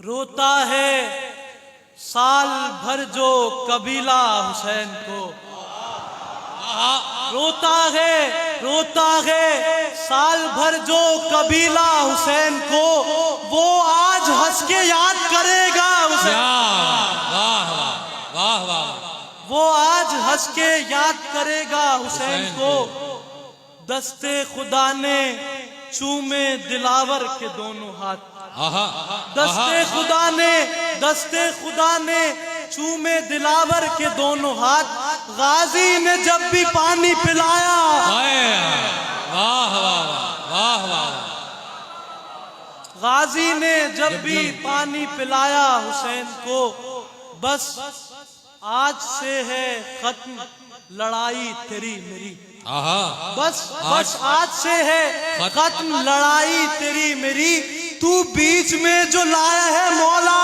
रोता है साल भर जो कबीला हुसैन को, रोता है साल भर जो कबीला हुसैन को, वो आज हंस के याद करेगा हुसैन। वाह वाह वाह, वो आज हंस के याद करेगा हुसैन को। दस्ते खुदा ने चूमे दिलावर के दोनों हाथ, दस्ते खुदा ने चूमे दिलावर के दोनों हाथ। गाजी ने जब भी पानी पिलाया, वाह वाह वाह वाह, गाजी ने जब भी पानी पिलाया हुसैन को, बस आज से है खत्म लड़ाई तेरी मेरी। बस आज से है खत्म लड़ाई तेरी मेरी। तू बीच में जो लाया है मौला,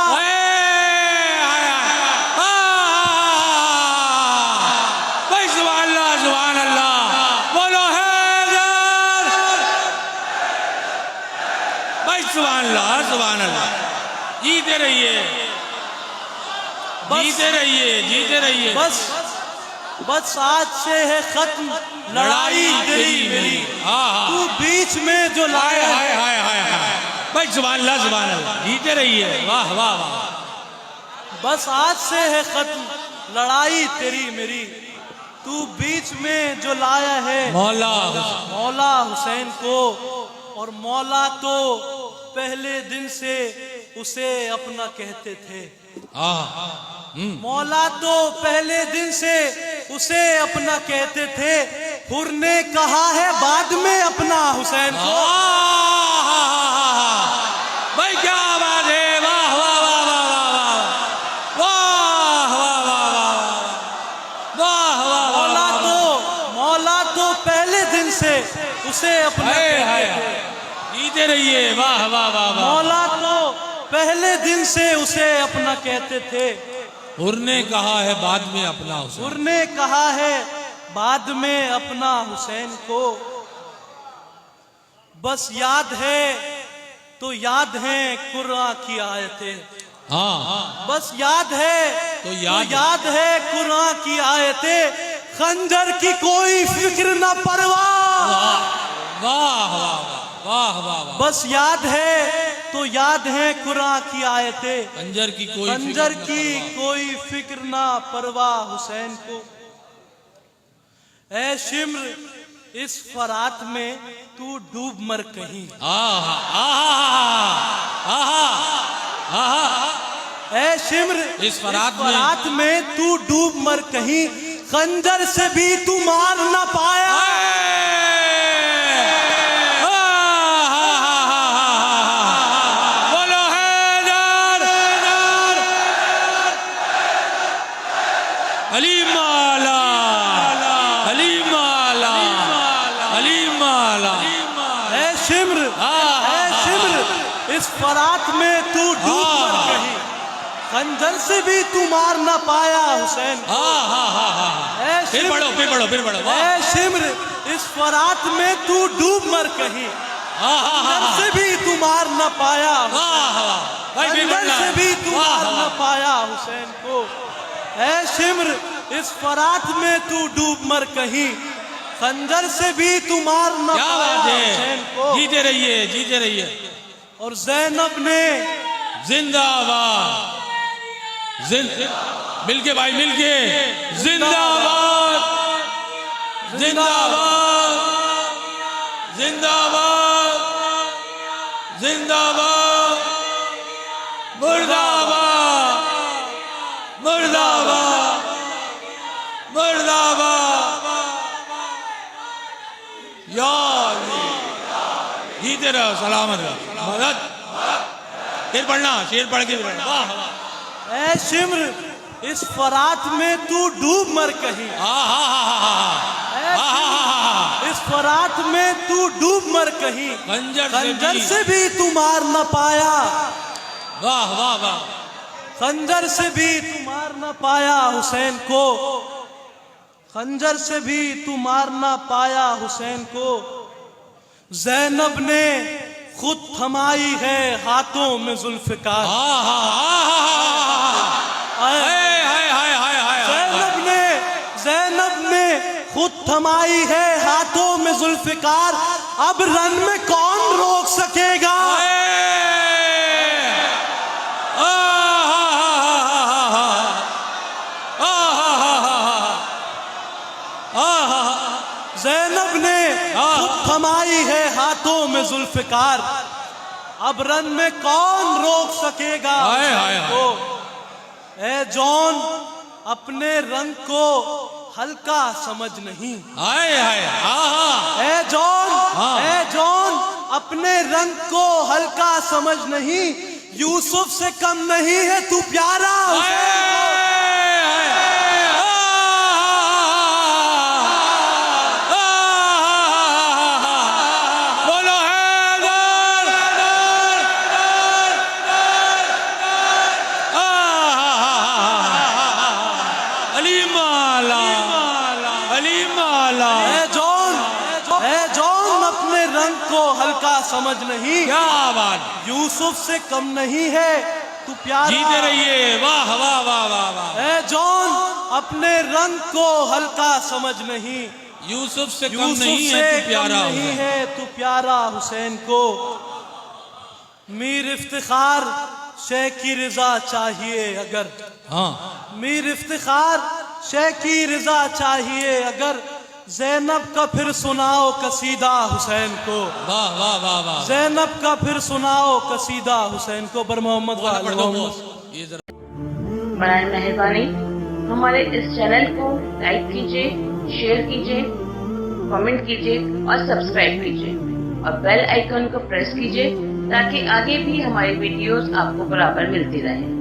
सुभान अल्लाह, बोलो हैदर भाई, सुभान अल्लाह। जीते रहिए, जीते रहिए। बस आज से है खत्म लड़ाई तेरी मेरी। तू बीच में जो लाया है भाई, सुभान अल्लाह, जीते रहिए। वाह वाह वाह। बस आज से है खत्म लड़ाई तेरी मेरी। तू बीच में जो लाया है मौला हुसैन को। और मौला तो पहले दिन से उसे अपना कहते थे। मौला तो पहले दिन से उसे अपना कहते थे। हुर ने कहा है बाद में अपना हुसैन को। भाई क्या बात है, वाह वाह वाह वाह वाह वाह वाह। मौला तो पहले दिन से उसे अपना कहते थे। जीते रहिए, वाह वाह वाह। मौला तो पहले दिन से उसे अपना कहते थे। हुर ने कहा है बाद में अपना हुसैन, हुर ने कहा है बाद में अपना हुसैन को। बस याद है तो याद है कुरान की आयतें। बस याद है तो याद है कुरान की आयतें। खंजर की कोई फिक्र न परवाह। वाह वाह वाह। बस याद है तो याद है कुरान की आयतें। खंजर की कोई फिक्र ना परवाह हुसैन को। ऐ शिम्र इस फरात में तू डूब मर कहीं। ऐ शिम्र इस फरात में तू डूब मर कहीं। खंजर से भी तू मार ना पाया। इस फरात में तू डूब मर कहीं। खंजर से भी तू मार ना पाया हुसैन। फिर बढ़ो। ऐ शिम्र इस फरात में तू डूब मर कहीं। खंजर से भी तू मार ना पाया। खंजर से भी तू मार ना पाया हुसैन को। ऐ शिम्र इस फरात में तू डूब मर कहीं। खंजर से भी तू मार ना पाया हुसैन को। जीते रहिए। और ज़ैनब ने जिंदाबाद, मिलके भाई, मिलके जिंदाबाद जिंदाबाद जिंदाबाद जिंदाबाद, मुर्दाबाद मुर्दाबाद मुर्दाबाद। यार जीते रहो, सलामत रहो। मदद शेर पढ़ना, शेर पढ़ के वाह। ऐ शिम्र इस फरात में तू डूब मर कहीं। इस फरात में तू डूब मर कहीं। खंजर से भी तू मार न पाया। वाह वाह वाह। खंजर से भी तू मार न पाया हुसैन को। खंजर से भी तू मार न पाया हुसैन को। ज़ैनब ने खुद थमाई है हाथों में जुल्फकार। ज़ैनब ने खुद थमाई है हाथों में जुल्फकार, अब रन में कौन रोक सकेगा। ज़ैनब ने खुद थमाई है हाथों में जुल्फकार, अब रन में कौन रोक सकेगा। ए जॉन अपने रंग को हल्का समझ नहीं। ए जॉन अपने रंग को हल्का समझ नहीं, यूसुफ से कम नहीं है तू प्यारा। जॉन अपने रंग को हल्का समझ नहीं, क्या बात, यूसुफ से कम नहीं है तू प्यारा। जीते रहिए, वाह वाह वाह वाह वाह। ए जॉन अपने रंग को हल्का समझ नहीं, यूसुफ से कम नहीं है तू प्यारा, नहीं है तू प्यारा हुसैन को। मीर इफ्तिखार शेख की रजा चाहिए अगर, मीर इफ्तिखार शेख की रजा चाहिए अगर, ज़ैनब का फिर सुनाओ कसीदा हुसैन को। वाह वाह वाह वाह। ज़ैनब का फिर सुनाओ कसीदा हुसैन को। बर मोहम्मद बराए मेहरबानी हमारे इस चैनल को लाइक कीजिए, शेयर कीजिए, कमेंट कीजिए और सब्सक्राइब कीजिए और बेल आइकन को प्रेस कीजिए ताकि आगे भी हमारी वीडियोस आपको बराबर मिलती रहे।